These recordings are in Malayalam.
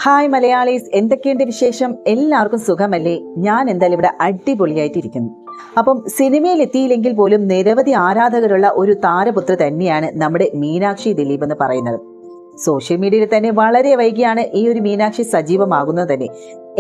ഹായ് മലയാളീസ്, എന്തൊക്കെയുണ്ട് വിശേഷം? എല്ലാവർക്കും സുഖമല്ലേ? ഞാൻ എന്തായാലും ഇവിടെ അടിപൊളിയായിട്ടിരിക്കുന്നു. അപ്പം സിനിമയിൽ എത്തിയില്ലെങ്കിൽ പോലും നിരവധി ആരാധകരുള്ള ഒരു താരപുത്ര തന്നെയാണ് നമ്മുടെ മീനാക്ഷി ദിലീപ് എന്ന് പറയുന്നത്. സോഷ്യൽ മീഡിയയിൽ തന്നെ വളരെ വൈകിയാണ് ഈ ഒരു മീനാക്ഷി സജീവമാകുന്നത് തന്നെ.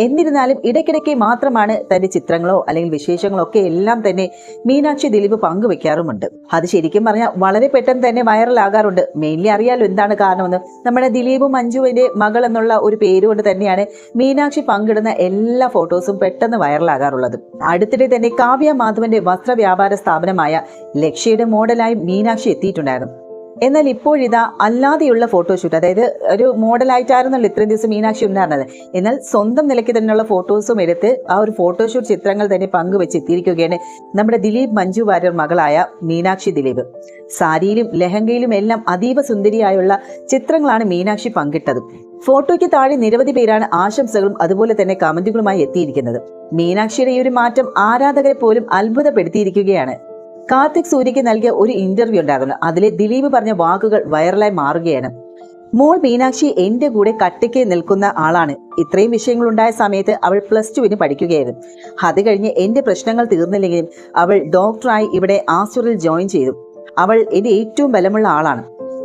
എന്നിരുന്നാലും ഇടയ്ക്കിടയ്ക്ക് മാത്രമാണ് തന്റെ ചിത്രങ്ങളോ അല്ലെങ്കിൽ വിശേഷങ്ങളോ ഒക്കെ എല്ലാം തന്നെ മീനാക്ഷി ദിലീപ് പങ്കുവെക്കാറുമുണ്ട്. അത് ശരിക്കും പറഞ്ഞാൽ വളരെ പെട്ടെന്ന് തന്നെ വൈറലാകാറുണ്ട്. മെയിൻലി അറിയാലോ എന്താണ് കാരണമെന്ന്. നമ്മുടെ ദിലീപ് മഞ്ജുവിന്റെ മകൾ എന്നുള്ള ഒരു പേരുകൊണ്ട് തന്നെയാണ് മീനാക്ഷി പങ്കിടുന്ന എല്ലാ ഫോട്ടോസും പെട്ടെന്ന് വൈറലാകാറുള്ളത്. അടുത്തിടെ തന്നെ കാവ്യ മാധവന്റെ വസ്ത്രവ്യാപാര സ്ഥാപനമായ ലക്ഷ്യയുടെ മോഡലായി മീനാക്ഷി എത്തിയിട്ടുണ്ടായിരുന്നു. എന്നാൽ ഇപ്പോഴിതാ അല്ലാതെയുള്ള ഫോട്ടോഷൂട്ട്, അതായത് ഒരു മോഡലായിട്ടായിരുന്നല്ലോ ഇത്രയും ദിവസം മീനാക്ഷി ഉണ്ടായിരുന്നത്. എന്നാൽ സ്വന്തം നിലയ്ക്ക് തന്നെയുള്ള ഫോട്ടോസും എടുത്ത് ആ ഒരു ഫോട്ടോഷൂട്ട് ചിത്രങ്ങൾ തന്നെ പങ്കുവെച്ച് എത്തിയിരിക്കുകയാണ് നമ്മുടെ ദിലീപ് മഞ്ജു വാര്യർ മകളായ മീനാക്ഷി ദിലീപ്. സാരിയിലും ലഹങ്കയിലും എല്ലാം അതീവ സുന്ദരിയായുള്ള ചിത്രങ്ങളാണ് മീനാക്ഷി പങ്കിട്ടത്. ഫോട്ടോയ്ക്ക് താഴെ നിരവധി പേരാണ് ആശംസകളും അതുപോലെ തന്നെ കമന്റുകളുമായി എത്തിയിരിക്കുന്നത്. മീനാക്ഷിയുടെ ഈ ഒരു മാറ്റം ആരാധകരെ പോലും അത്ഭുതപ്പെടുത്തിയിരിക്കുകയാണ്. കാർത്തിക് സൂര്യയ്ക്ക് നൽകിയ ഒരു ഇന്റർവ്യൂ ഉണ്ടായിരുന്നു. അതിലെ ദിലീപ് പറഞ്ഞ വാക്കുകൾ വൈറലായി മാറുകയാണ്. മോൾ മീനാക്ഷി എന്റെ കൂടെ കട്ടിക്ക് നിൽക്കുന്ന ആളാണ്. ഇത്രയും വിഷയങ്ങൾ ഉണ്ടായ സമയത്ത് അവൾ +2 പഠിക്കുകയായിരുന്നു. അത് കഴിഞ്ഞ് എന്റെ പ്രശ്നങ്ങൾ തീർന്നില്ലെങ്കിലും അവൾ ഡോക്ടറായി ഇവിടെ ആസ്റ്ററിൽ ജോയിൻ ചെയ്തു. അവൾ എന്റെ ഏറ്റവും ബലമുള്ള ആളാണ്.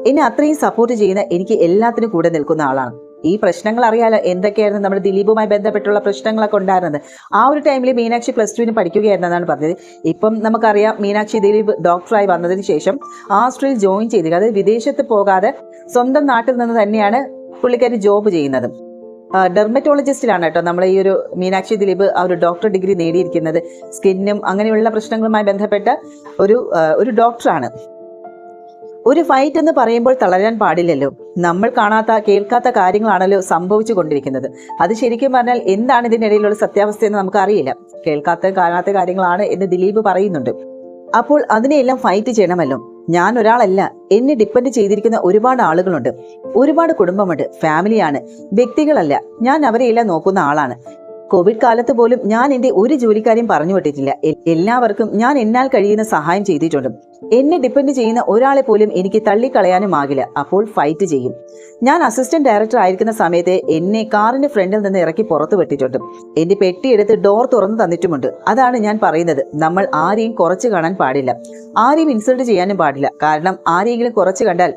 എന്നെ അത്രയും സപ്പോർട്ട് ചെയ്യുന്ന, എനിക്ക് എല്ലാത്തിനും കൂടെ നിൽക്കുന്ന ആളാണ്. ഈ പ്രശ്നങ്ങൾ അറിയാലോ എന്തൊക്കെയായിരുന്നു നമ്മുടെ ദിലീപുമായി ബന്ധപ്പെട്ടുള്ള പ്രശ്നങ്ങളൊക്കെ ഉണ്ടായിരുന്നത്. ആ ഒരു ടൈമിൽ മീനാക്ഷി +2 പഠിക്കുകയായിരുന്നെന്നാണ് പറഞ്ഞത്. ഇപ്പം നമുക്കറിയാം മീനാക്ഷി ദിലീപ് ഡോക്ടറായി വന്നതിന് ശേഷം ആസ്ട്രേലിയയിൽ ജോയിൻ ചെയ്തത്. അതായത് വിദേശത്ത് പോകാതെ സ്വന്തം നാട്ടിൽ നിന്ന് തന്നെയാണ് പുള്ളിക്കാരി ജോബ് ചെയ്യുന്നത്. ഡെർമറ്റോളജിസ്റ്റിലാണ് കേട്ടോ നമ്മൾ ഈ ഒരു മീനാക്ഷി ദിലീപ് ആ ഒരു ഡോക്ടർ ഡിഗ്രി നേടിയിരിക്കുന്നത്. സ്കിന്നും അങ്ങനെയുള്ള പ്രശ്നങ്ങളുമായി ബന്ധപ്പെട്ട ഒരു ഡോക്ടറാണ്. ഒരു ഫൈറ്റ് എന്ന് പറയുമ്പോൾ തളരാൻ പാടില്ലല്ലോ. നമ്മൾ കാണാത്ത കേൾക്കാത്ത കാര്യങ്ങളാണല്ലോ സംഭവിച്ചു കൊണ്ടിരിക്കുന്നത്. അത് ശരിക്കും പറഞ്ഞാൽ എന്താണ് ഇതിനിടയിലുള്ള സത്യാവസ്ഥ എന്ന് നമുക്കറിയില്ല. കേൾക്കാത്ത കാണാത്ത കാര്യങ്ങളാണ് എന്ന് ദിലീപ് പറയുന്നുണ്ട്. അപ്പോൾ അതിനെല്ലാം ഫൈറ്റ് ചെയ്യണമല്ലോ. ഞാൻ ഒരാളല്ല, എന്നെ ഡിപ്പെൻഡ് ചെയ്തിരിക്കുന്ന ഒരുപാട് ആളുകളുണ്ട്, ഒരുപാട് കുടുംബമുണ്ട്, ഫാമിലിയാണ്, വ്യക്തികളല്ല. ഞാൻ അവരെയെല്ലാം നോക്കുന്ന ആളാണ്. കോവിഡ് കാലത്ത് പോലും ഞാൻ എൻ്റെ ഒരു ജോലിക്കാരെയും പറഞ്ഞു വിട്ടിട്ടില്ല. എല്ലാവർക്കും ഞാൻ എന്നാൽ കഴിയുന്ന സഹായം ചെയ്തിട്ടുണ്ട്. എന്നെ ഡിപ്പെൻഡ് ചെയ്യുന്ന ഒരാളെ പോലും എനിക്ക് തള്ളിക്കളയാനും ആകില്ല. അപ്പോൾ ഫൈറ്റ് ചെയ്യും. ഞാൻ അസിസ്റ്റന്റ് ഡയറക്ടർ ആയിരിക്കുന്ന സമയത്ത് എന്നെ കാറിന്റെ ഫ്രണ്ടിൽ നിന്ന് ഇറക്കി പുറത്തു വിട്ടിട്ടുണ്ട്. എന്റെ പെട്ടിയെടുത്ത് ഡോർ തുറന്നു തന്നിട്ടുമുണ്ട്. അതാണ് ഞാൻ പറയുന്നത്. നമ്മൾ ആരെയും കുറച്ച് കാണാൻ പാടില്ല, ആരെയും ഇൻസൾട്ട് ചെയ്യാനും പാടില്ല. കാരണം ആരെങ്കിലും കുറച്ച് കണ്ടാൽ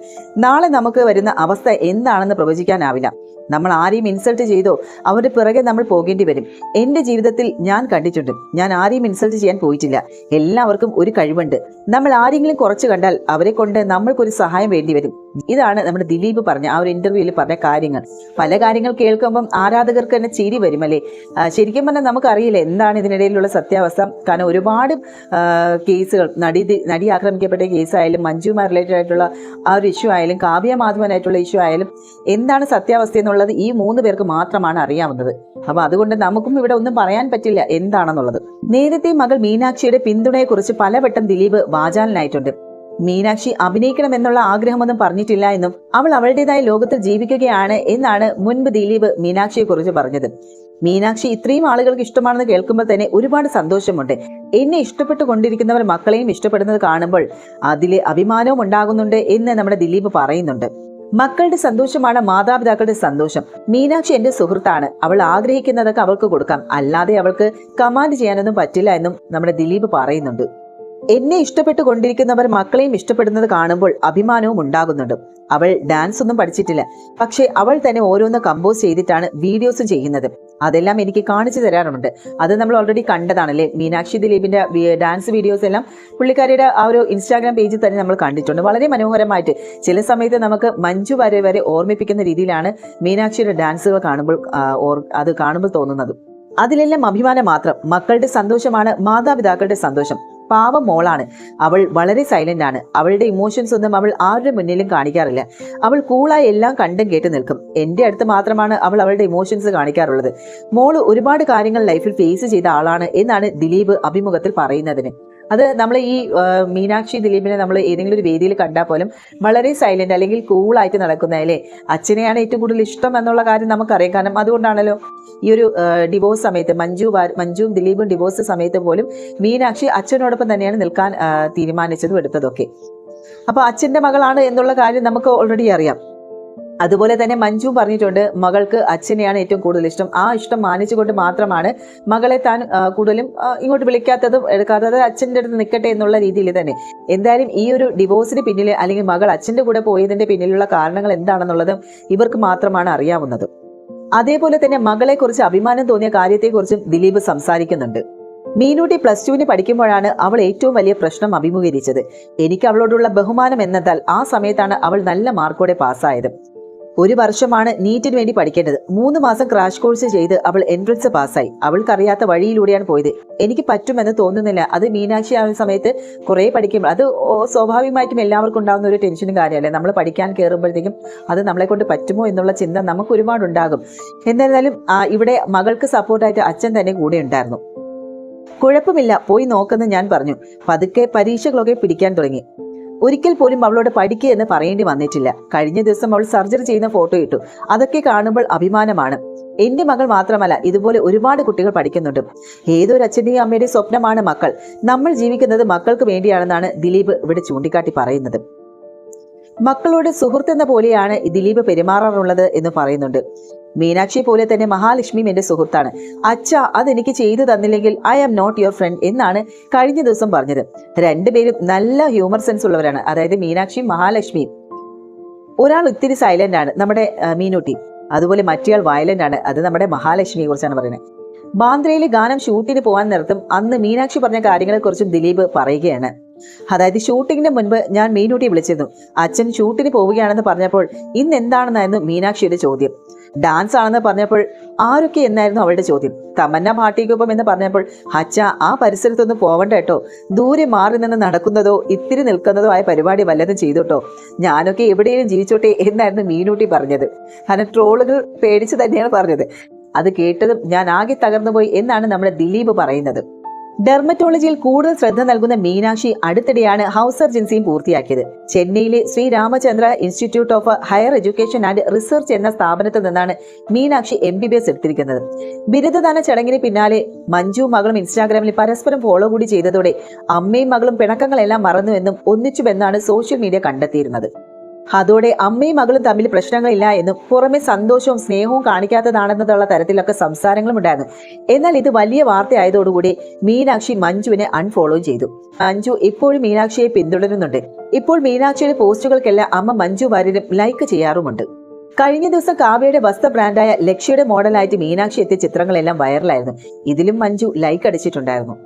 നാളെ നമുക്ക് വരുന്ന അവസ്ഥ എന്താണെന്ന് പ്രവചിക്കാനാവില്ല. നമ്മൾ ആരെയും ഇൻസൾട്ട് ചെയ്തോ അവരുടെ പിറകെ നമ്മൾ പോകേണ്ടി വരും. എൻ്റെ ജീവിതത്തിൽ ഞാൻ കണ്ടിട്ടുണ്ട്. ഞാൻ ആരെയും ഇൻസൾട്ട് ചെയ്യാൻ പോയിട്ടില്ല. എല്ലാവർക്കും ഒരു കഴിവുണ്ട്. നമ്മൾ ആരെങ്കിലും കുറച്ച് കണ്ടാൽ അവരെ കൊണ്ട് നമ്മൾക്കൊരു സഹായം വേണ്ടി വരും. ഇതാണ് നമ്മുടെ ദിലീപ് പറഞ്ഞ ആ ഒരു ഇന്റർവ്യൂവിൽ പറഞ്ഞ കാര്യങ്ങൾ. പല കാര്യങ്ങൾ കേൾക്കുമ്പം ആരാധകർക്ക് തന്നെ ചിരി വരും അല്ലേ. ശരിക്കും പറഞ്ഞാൽ നമുക്കറിയില്ല എന്താണ് ഇതിനിടയിലുള്ള സത്യാവസ്ഥ. കാരണം ഒരുപാട് കേസുകൾ, നടി ആക്രമിക്കപ്പെട്ട കേസായാലും, മഞ്ജുമായി റിലേറ്റഡ് ആയിട്ടുള്ള ആ ഒരു ഇഷ്യൂ ആയാലും, കാവ്യ മാധവനായിട്ടുള്ള ഇഷ്യൂ ആയാലും, എന്താണ് സത്യാവസ്ഥ എന്നുള്ളത് ഈ 3 പേർക്ക് മാത്രമാണ് അറിയാവുന്നത്. അപ്പൊ അതുകൊണ്ട് നമുക്കും ഇവിടെ ഒന്നും പറയാൻ പറ്റില്ല എന്താണെന്നുള്ളത്. നേരത്തെ മകൾ മീനാക്ഷിയുടെ പിന്തുണയെക്കുറിച്ച് പലവട്ടം ദിലീപ് വാചാലനായിട്ടുണ്ട്. മീനാക്ഷി അഭിനയിക്കണമെന്നുള്ള ആഗ്രഹമൊന്നും പറഞ്ഞിട്ടില്ല എന്നും അവൾ അവളുടേതായ ലോകത്തിൽ ജീവിക്കുകയാണ് എന്നാണ് മുൻപ് ദിലീപ് മീനാക്ഷിയെ കുറിച്ച് പറഞ്ഞത്. മീനാക്ഷി ഇത്രയും ആളുകൾക്ക് ഇഷ്ടമാണെന്ന് കേൾക്കുമ്പോൾ തന്നെ ഒരുപാട് സന്തോഷമുണ്ട്. എന്നെ ഇഷ്ടപ്പെട്ടു കൊണ്ടിരിക്കുന്നവർ മക്കളെയും ഇഷ്ടപ്പെടുന്നത് കാണുമ്പോൾ അതിലെ അഭിമാനവും ഉണ്ടാകുന്നുണ്ട് എന്ന് നമ്മുടെ ദിലീപ് പറയുന്നുണ്ട്. മക്കളുടെ സന്തോഷമാണ് മാതാപിതാക്കളുടെ സന്തോഷം. മീനാക്ഷി എന്റെ സുഹൃത്താണ്. അവൾ ആഗ്രഹിക്കുന്നതൊക്കെ അവൾക്ക് കൊടുക്കാം, അല്ലാതെ അവൾക്ക് കമാൻഡ് ചെയ്യാനൊന്നും പറ്റില്ല എന്നും നമ്മുടെ ദിലീപ് പറയുന്നുണ്ട്. എന്നെ ഇഷ്ടപ്പെട്ടു കൊണ്ടിരിക്കുന്നവർ മക്കളെയും ഇഷ്ടപ്പെടുന്നത് കാണുമ്പോൾ അഭിമാനവും ഉണ്ടാകുന്നുണ്ട്. അവൾ ഡാൻസ് ഒന്നും പഠിച്ചിട്ടില്ല, പക്ഷെ അവൾ തന്നെ ഓരോന്ന് കമ്പോസ് ചെയ്തിട്ടാണ് വീഡിയോസും ചെയ്യുന്നത്. അതെല്ലാം എനിക്ക് കാണിച്ചു തരാറുണ്ട്. അത് നമ്മൾ ഓൾറെഡി കണ്ടതാണല്ലേ. മീനാക്ഷി ദിലീപിന്റെ ഡാൻസ് വീഡിയോസ് എല്ലാം പുള്ളിക്കാരിയുടെ ആ ഒരു ഇൻസ്റ്റാഗ്രാം പേജിൽ തന്നെ നമ്മൾ കണ്ടിട്ടുണ്ട്. വളരെ മനോഹരമായിട്ട് ചില സമയത്ത് നമുക്ക് മഞ്ജു വരെ ഓർമ്മിപ്പിക്കുന്ന രീതിയിലാണ് മീനാക്ഷിയുടെ ഡാൻസുകൾ കാണുമ്പോൾ തോന്നുന്നത്. അതിലെല്ലാം അഭിമാനം മാത്രം. മക്കളുടെ സന്തോഷമാണ് മാതാപിതാക്കളുടെ സന്തോഷം. പാവം മോളാണ്. അവൾ വളരെ സൈലന്റ് ആണ്. അവളുടെ ഇമോഷൻസ് ഒന്നും അവൾ ആരുടെ മുന്നിലും കാണിക്കാറില്ല. അവൾ കൂളായി എല്ലാം കണ്ടും കേട്ട് നിൽക്കും. എൻ്റെ അടുത്ത് മാത്രമാണ് അവൾ അവളുടെ ഇമോഷൻസ് കാണിക്കാറുള്ളത്. മോള് ഒരുപാട് കാര്യങ്ങൾ ലൈഫിൽ ഫേസ് ചെയ്ത ആളാണ് എന്നാണ് ദിലീപ് അഭിമുഖത്തിൽ പറയുന്നതിന്. അത് നമ്മൾ ഈ മീനാക്ഷി ദിലീപിനെ നമ്മൾ ഏതെങ്കിലും ഒരു വേദിയിൽ കണ്ടാൽ പോലും വളരെ സൈലന്റ് അല്ലെങ്കിൽ കൂളായിട്ട് നടക്കുന്ന അല്ലേ. അച്ഛനെയാണ് ഏറ്റവും കൂടുതൽ ഇഷ്ടം എന്നുള്ള കാര്യം നമുക്കറിയാം. കാരണം അതുകൊണ്ടാണല്ലോ ഈ ഒരു ഡിവോഴ്സ് സമയത്ത് മഞ്ജുവും ദിലീപും ഡിവോഴ്സ് സമയത്ത് പോലും മീനാക്ഷി അച്ഛനോടൊപ്പം തന്നെയാണ് നിൽക്കാൻ തീരുമാനിച്ചതും എടുത്തതൊക്കെ. അപ്പൊ അച്ഛന്റെ മകളാണ് എന്നുള്ള കാര്യം നമുക്ക് ഓൾറെഡി അറിയാം. അതുപോലെ തന്നെ മഞ്ജു പറഞ്ഞിട്ടുണ്ട് മകൾക്ക് അച്ഛനെയാണ് ഏറ്റവും കൂടുതൽ ഇഷ്ടം. ആ ഇഷ്ടം മാനിച്ചുകൊണ്ട് മാത്രമാണ് മകളെ താൻ കൂടുതലും ഇങ്ങോട്ട് വിളിക്കാത്തതും എടുക്കാത്തത്, അച്ഛൻ്റെ അടുത്ത് നിൽക്കട്ടെ എന്നുള്ള രീതിയിൽ തന്നെ. എന്തായാലും ഈ ഒരു ഡിവോഴ്സിന് പിന്നിൽ അല്ലെങ്കിൽ മകൾ അച്ഛൻ്റെ കൂടെ പോയതിന്റെ പിന്നിലുള്ള കാരണങ്ങൾ എന്താണെന്നുള്ളതും ഇവർക്ക് മാത്രമാണ് അറിയാവുന്നത്. അതേപോലെ തന്നെ മകളെക്കുറിച്ച് അഭിമാനം തോന്നിയ കാര്യത്തെക്കുറിച്ചും ദിലീപ് സംസാരിക്കുന്നുണ്ട്. മീനൂട്ടി +2 പഠിക്കുമ്പോഴാണ് അവൾ ഏറ്റവും വലിയ പ്രശ്നം അഭിമുഖീകരിച്ചത്. എനിക്ക് അവളോടുള്ള ബഹുമാനം എന്നതാൽ ആ സമയത്താണ് അവൾ നല്ല മാർക്കോടെ പാസ്സായത്. 1 വർഷമാണ് നീറ്റിന് വേണ്ടി പഠിക്കേണ്ടത്. 3 മാസം ക്രാഷ് കോഴ്സ് ചെയ്ത് അവൾ എൻട്രൻസ് പാസ്സായി. അവൾക്കറിയാത്ത വഴിയിലൂടെയാണ് പോയത്. എനിക്ക് പറ്റുമെന്ന് തോന്നുന്നില്ല. അത് മീനാക്ഷി ആ സമയത്ത് കുറേ പഠിക്കും. അത് സ്വാഭാവികമായിട്ടും എല്ലാവർക്കും ഉണ്ടാകുന്ന ഒരു ടെൻഷനും കാര്യമല്ലേ. നമ്മൾ പഠിക്കാൻ കയറുമ്പോഴത്തേക്കും അത് നമ്മളെ കൊണ്ട് പറ്റുമോ എന്നുള്ള ചിന്ത നമുക്ക് ഒരുപാടുണ്ടാകും. എന്നിരുന്നാലും ഇവിടെ മകൾക്ക് സപ്പോർട്ടായിട്ട് അച്ഛൻ തന്നെ കൂടെ ഉണ്ടായിരുന്നു. കുഴപ്പമില്ല, പോയി നോക്കെന്ന് ഞാൻ പറഞ്ഞു. പതുക്കെ പരീക്ഷകളൊക്കെ പിടിക്കാൻ തുടങ്ങി. ഒരിക്കൽ പോലും അവളോട് പഠിക്കുക എന്ന് പറയേണ്ടി വന്നിട്ടില്ല. കഴിഞ്ഞ ദിവസം അവൾ സർജറി ചെയ്യുന്ന ഫോട്ടോ ഇട്ടു. അതൊക്കെ കാണുമ്പോൾ അഭിമാനമാണ്. എന്റെ മകൾ മാത്രമല്ല, ഇതുപോലെ ഒരുപാട് കുട്ടികൾ പഠിക്കുന്നുണ്ട്. ഏതൊരു അച്ഛന്റെയും അമ്മയുടെയും സ്വപ്നമാണ് മക്കൾ. നമ്മൾ ജീവിക്കുന്നത് മക്കൾക്ക് വേണ്ടിയാണെന്നാണ് ദിലീപ് ഇവിടെ ചൂണ്ടിക്കാട്ടി പറയുന്നത്. മക്കളോട് സുഹൃത്തെന്ന പോലെയാണ് ദിലീപ് പെരുമാറാറുള്ളത് എന്ന് പറയുന്നുണ്ട്. മീനാക്ഷിയെ പോലെ തന്നെ മഹാലക്ഷ്മിയും എന്റെ സുഹൃത്താണ്. അച്ഛ അതെനിക്ക് ചെയ്തു തന്നില്ലെങ്കിൽ I am not your friend എന്നാണ് കഴിഞ്ഞ ദിവസം പറഞ്ഞത്. രണ്ടുപേരും നല്ല ഹ്യൂമർ സെൻസ് ഉള്ളവരാണ്. അതായത് മീനാക്ഷിയും മഹാലക്ഷ്മിയും. ഒരാൾ ഒത്തിരി സൈലന്റ് ആണ്, നമ്മുടെ മീനൂട്ടി. അതുപോലെ മറ്റേയാൾ വയലന്റ് ആണ്, അത് നമ്മുടെ മഹാലക്ഷ്മിയെ കുറിച്ചാണ് പറയുന്നത്. ബാന്ദ്രയിലെ ഗാനം ഷൂട്ടിന് പോകാൻ നേരത്തും അന്ന് മീനാക്ഷി പറഞ്ഞ കാര്യങ്ങളെക്കുറിച്ചും ദിലീപ് പറയുകയാണ്. അതായത് ഷൂട്ടിങ്ങിന് മുൻപ് ഞാൻ മീനൂട്ടിയെ വിളിച്ചിരുന്നു. അച്ഛൻ ഷൂട്ടിന് പോവുകയാണെന്ന് പറഞ്ഞപ്പോൾ ഇന്ന് എന്താണെന്നായിരുന്നു മീനാക്ഷിയുടെ ചോദ്യം. ഡാൻസ് ആണെന്ന് പറഞ്ഞപ്പോൾ ആരൊക്കെ എന്നായിരുന്നു അവളുടെ ചോദ്യം. തമന്ന ഭാട്ടിക്കൊപ്പം എന്ന് പറഞ്ഞപ്പോൾ അച്ഛ ആ പരിസരത്തൊന്നും പോവണ്ട കേട്ടോ, ദൂരെ മാറി നിന്ന് നടക്കുന്നതോ ഇത്തിരി നിൽക്കുന്നതോ ആയ പരിപാടി വല്ലതും ചെയ്തോട്ടോ, ഞാനൊക്കെ എവിടെയും ജീവിച്ചോട്ടെ എന്നായിരുന്നു മീനൂട്ടി പറഞ്ഞത്. കാരണം ട്രോളുകൾ പേടിച്ച് തന്നെയാണ് പറഞ്ഞത്. അത് കേട്ടതും ഞാൻ ആകെ തകർന്നുപോയി എന്നാണ് നമ്മുടെ ദിലീപ് പറയുന്നത്. ഡെർമറ്റോളജിയിൽ കൂടുതൽ ശ്രദ്ധ നൽകുന്ന മീനാക്ഷി അടുത്തിടെയാണ് ഹൗസ് സർജൻസിയും പൂർത്തിയാക്കിയത്. ചെന്നൈയിലെ Shri Ramachandra institute of higher education and research എന്ന സ്ഥാപനത്തിൽ നിന്നാണ് മീനാക്ഷി MBBS എടുത്തിരിക്കുന്നത്. ബിരുദദാന ചടങ്ങിന് പിന്നാലെ മഞ്ജു മകളും ഇൻസ്റ്റാഗ്രാമിൽ പരസ്പരം ഫോളോ കൂടി ചെയ്തതോടെ അമ്മയും മകളും പിണക്കങ്ങളെല്ലാം മറന്നുവെന്നും ഒന്നിച്ചുവെന്നാണ് സോഷ്യൽ മീഡിയ കണ്ടെത്തിയിരുന്നത്. അതോടെ അമ്മയും മകളും തമ്മിൽ പ്രശ്നങ്ങളില്ല എന്നും പുറമെ സന്തോഷവും സ്നേഹവും കാണിക്കാത്തതാണെന്നുള്ള തരത്തിലൊക്കെ സംസാരങ്ങളും ഉണ്ടായിരുന്നു. എന്നാൽ ഇത് വലിയ വാർത്തയായതോടുകൂടി മീനാക്ഷി മഞ്ജുവിനെ അൺഫോളോ ചെയ്തു. മഞ്ജു ഇപ്പോഴും മീനാക്ഷിയെ പിന്തുടരുന്നുണ്ട്. ഇപ്പോൾ മീനാക്ഷിയുടെ പോസ്റ്റുകൾക്കെല്ലാം അമ്മ മഞ്ജു വാര്യരും ലൈക്ക് ചെയ്യാറുമുണ്ട്. കഴിഞ്ഞ ദിവസം കാവ്യയുടെ വസ്ത്ര ബ്രാൻഡായ ലക്ഷ്യയുടെ മോഡലായിട്ട് മീനാക്ഷി എത്തിയ ചിത്രങ്ങളെല്ലാം വൈറലായിരുന്നു. ഇതിലും മഞ്ജു ലൈക്ക് അടിച്ചിട്ടുണ്ടായിരുന്നു.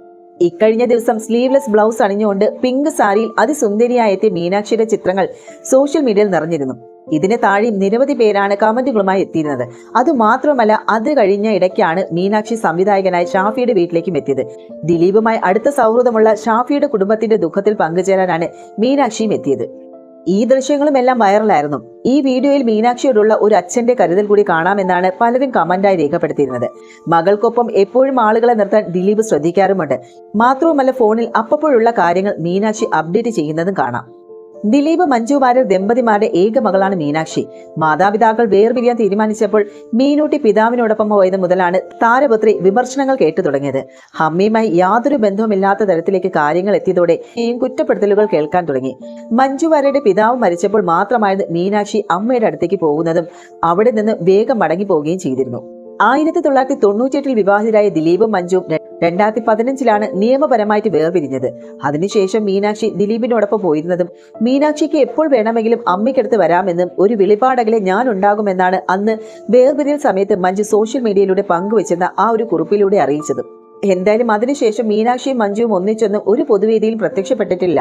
ഇക്കഴിഞ്ഞ ദിവസം സ്ലീവ്ലെസ് ബ്ലൗസ് അണിഞ്ഞുകൊണ്ട് പിങ്ക് സാരിയിൽ അതിസുന്ദരിയായി എത്തിയ മീനാക്ഷിയുടെ ചിത്രങ്ങൾ സോഷ്യൽ മീഡിയയിൽ നിറഞ്ഞിരുന്നു. ഇതിന് താഴെ നിരവധി പേരാണ് കമന്റുകളുമായി എത്തിയിരുന്നത്. അതുമാത്രമല്ല, അത് കഴിഞ്ഞ ഇടയ്ക്കാണ് മീനാക്ഷി സംവിധായകനായ ഷാഫിയുടെ വീട്ടിലേക്കും എത്തിയത്. ദിലീപുമായി അടുത്ത സൗഹൃദമുള്ള ഷാഫിയുടെ കുടുംബത്തിന്റെ ദുഃഖത്തിൽ പങ്കുചേരാനാണ് മീനാക്ഷിയും എത്തിയത്. ഈ ദൃശ്യങ്ങളും എല്ലാം വൈറലായിരുന്നു. ഈ വീഡിയോയിൽ മീനാക്ഷിയോടുള്ള ഒരു അച്ഛന്റെ കരുതൽ കൂടി കാണാമെന്നാണ് പലരും കമന്റായി രേഖപ്പെടുത്തിയിരുന്നത്. മകൾക്കൊപ്പം എപ്പോഴും ആളുകളെ നിർത്താൻ ദിലീപ് ശ്രദ്ധിക്കാറുമുണ്ട്. മാത്രവുമല്ല, ഫോണിൽ അപ്പോഴുള്ള കാര്യങ്ങൾ മീനാക്ഷി അപ്ഡേറ്റ് ചെയ്യുന്നതും കാണാം. ദിലീപ് മഞ്ജു വാര്യർ ദമ്പതിമാരുടെ ഏക മകളാണ് മീനാക്ഷി. മാതാപിതാക്കൾ വേർപിരിയാൻ തീരുമാനിച്ചപ്പോൾ മീനൂട്ടി പിതാവിനോടൊപ്പം പോയത് മുതലാണ് താരപുത്രി വിമർശനങ്ങൾ കേട്ടു തുടങ്ങിയത്. അമ്മയുമായി യാതൊരു ബന്ധവുമില്ലാത്ത തരത്തിലേക്ക് കാര്യങ്ങൾ എത്തിയതോടെ കുറ്റപ്പെടുത്തലുകൾ കേൾക്കാൻ തുടങ്ങി. മഞ്ജു വാര്യരുടെ പിതാവ് മരിച്ചപ്പോൾ മാത്രമായിരുന്നു മീനാക്ഷി അമ്മയുടെ അടുത്തേക്ക് പോകുന്നതും അവിടെ നിന്ന് വേഗം മടങ്ങി പോവുകയും ചെയ്തിരുന്നു. 1998 വിവാഹിതരായ ദിലീപും മഞ്ജുവും 2015 നിയമപരമായിട്ട് വേർപിരിഞ്ഞത്. അതിനുശേഷം മീനാക്ഷി ദിലീപിനോടൊപ്പം പോയിരുന്നതും മീനാക്ഷിക്ക് എപ്പോൾ വേണമെങ്കിലും അമ്മയ്ക്കടുത്ത് വരാമെന്നും ഒരു വെളിപാടകലെ ഞാൻ ഉണ്ടാകുമെന്നാണ് അന്ന് വേർപിരിയൽ സമയത്ത് മഞ്ജു സോഷ്യൽ മീഡിയയിലൂടെ പങ്കുവെച്ചെന്ന ആ ഒരു കുറിപ്പിലൂടെ അറിയിച്ചത്. എന്തായാലും അതിനുശേഷം മീനാക്ഷിയും മഞ്ജുവും ഒന്നിച്ചൊന്നും ഒരു പൊതുവേദിയിൽ പ്രത്യക്ഷപ്പെട്ടിട്ടില്ല.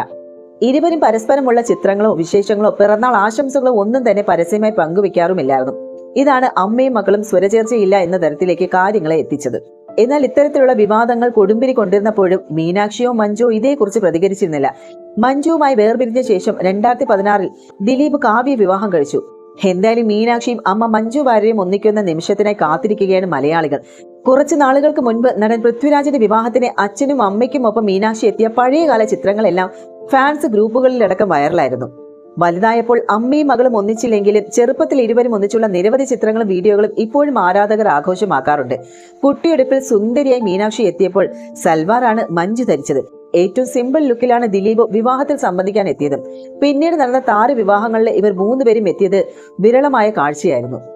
ഇരുവരും പരസ്പരമുള്ള ചിത്രങ്ങളോ വിശേഷങ്ങളോ പിറന്നാൾ ആശംസകളോ ഒന്നും തന്നെ പരസ്യമായി പങ്കുവെക്കാറുമില്ലായിരുന്നു. ഇതാണ് അമ്മയും മക്കളും സ്വരചേർച്ചയില്ല എന്ന തരത്തിലേക്ക് കാര്യങ്ങളെ എത്തിച്ചത്. എന്നാൽ ഇത്തരത്തിലുള്ള വിവാദങ്ങൾ കൊടുമ്പിരി കൊണ്ടിരുന്നപ്പോഴും മീനാക്ഷിയോ മഞ്ജുവോ ഇതേക്കുറിച്ച് പ്രതികരിച്ചിരുന്നില്ല. മഞ്ജുവുമായി വേർപിരിഞ്ഞ ശേഷം 2016 ദിലീപ് കാവ്യ വിവാഹം കഴിച്ചു. എന്തായാലും മീനാക്ഷിയും അമ്മ മഞ്ജു വാര്യരും ഒന്നിക്കുന്ന നിമിഷത്തിനായി കാത്തിരിക്കുകയാണ് മലയാളികൾ. കുറച്ചു നാളുകൾക്ക് മുൻപ് നടൻ പൃഥ്വിരാജിന്റെ വിവാഹത്തിന് അച്ഛനും അമ്മയ്ക്കും ഒപ്പം മീനാക്ഷി എത്തിയ പഴയകാല ചിത്രങ്ങളെല്ലാം ഫാൻസ് ഗ്രൂപ്പുകളിലടക്കം വൈറലായിരുന്നു. വലുതായപ്പോൾ അമ്മയും മകളും ഒന്നിച്ചില്ലെങ്കിലും ചെറുപ്പത്തിൽ ഇരുവരും ഒന്നിച്ചുള്ള നിരവധി ചിത്രങ്ങളും വീഡിയോകളും ഇപ്പോഴും ആരാധകർ ആഘോഷമാക്കാറുണ്ട്. കുട്ടിയെടുപ്പിൽ സുന്ദരിയായി മീനാക്ഷി എത്തിയപ്പോൾ സൽവാറാണ് മഞ്ജു ധരിച്ചത്. ഏറ്റവും സിമ്പിൾ ലുക്കിലാണ് ദിലീപ് വിവാഹത്തിൽ സംബന്ധിക്കാൻ എത്തിയത്. പിന്നീട് നടന്ന താരവിവാഹങ്ങളിൽ ഇവർ മൂന്നുപേരും എത്തിയത് വിരളമായ കാഴ്ചയായിരുന്നു.